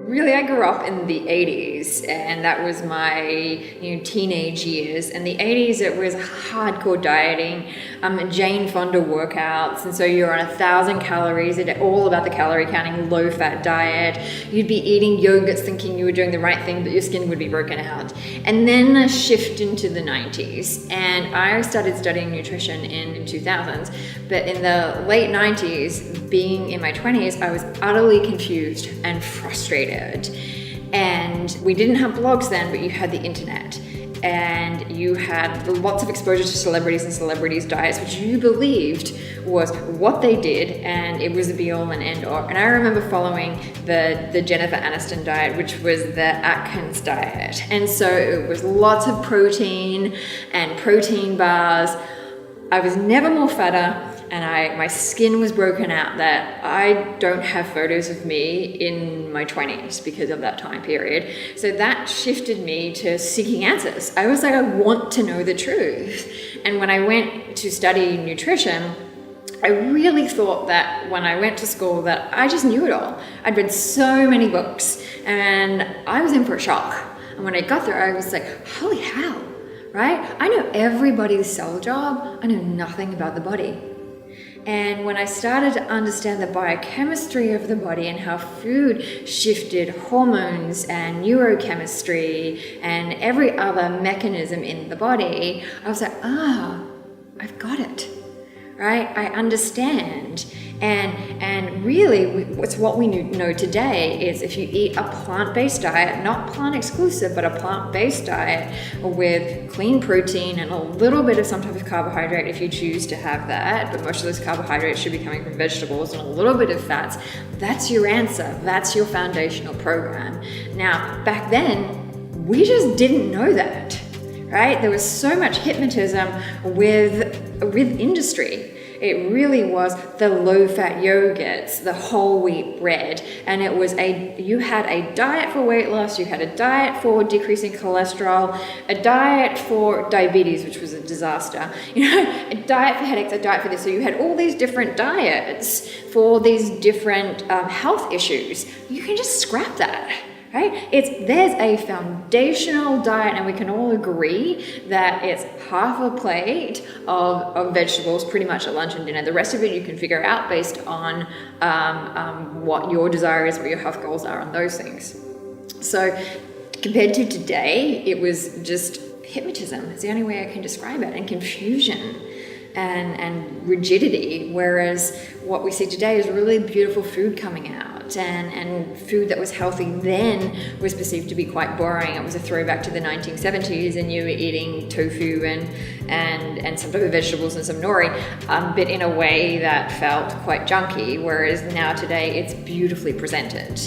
Really, I grew up in the 80s, and that was my teenage years. In the 80s, it was hardcore dieting, Jane Fonda workouts, and so you're on 1,000 calories, it's all about the calorie counting, low-fat diet. You'd be eating yogurts thinking you were doing the right thing, but your skin would be broken out. And then a shift into the 90s, and I started studying nutrition in 2000s, but in the late 90s, being in my 20s, I was utterly confused and frustrated. And we didn't have blogs then, but you had the internet, and you had lots of exposure to celebrities and celebrities' diets, which you believed was what they did, and it was the be-all and end-all. And I remember following the Jennifer Aniston diet, which was the Atkins diet, and so it was lots of protein and protein bars. I was never more fatter, and my skin was broken out. That I don't have photos of me in my 20s because of that time period. So that shifted me to seeking answers. I was like, I want to know the truth. And when I went to study nutrition, I really thought that when I went to school that I just knew it all. I'd read so many books, and I was in for a shock. And when I got there, I was like, holy hell, right? I know everybody's cell job. I know nothing about the body. And when I started to understand the biochemistry of the body and how food shifted hormones and neurochemistry and every other mechanism in the body, I was like, I've got it, right? I understand. And really, what's what we know today is if you eat a plant-based diet, not plant-exclusive, but a plant-based diet with clean protein and a little bit of some type of carbohydrate if you choose to have that, but most of those carbohydrates should be coming from vegetables, and a little bit of fats, that's your answer. That's your foundational program. Now, back then, we just didn't know that, right? There was so much hypnotism with industry. It really was the low-fat yogurts, the whole wheat bread, and it was you had a diet for weight loss, you had a diet for decreasing cholesterol, a diet for diabetes, which was a disaster, a diet for headaches, a diet for this. So you had all these different diets for these different health issues. You can just scrap that. Right? There's a foundational diet, and we can all agree that it's half a plate of vegetables pretty much at lunch and dinner. The rest of it you can figure out based on what your desire is, what your health goals are, and those things. So compared to today, it was just hypnotism. It's the only way I can describe it, and confusion and rigidity, whereas what we see today is really beautiful food coming out, and food that was healthy then was perceived to be quite boring. It was a throwback to the 1970s, and you were eating tofu and some type of vegetables and some nori, but in a way that felt quite junky, whereas now today it's beautifully presented.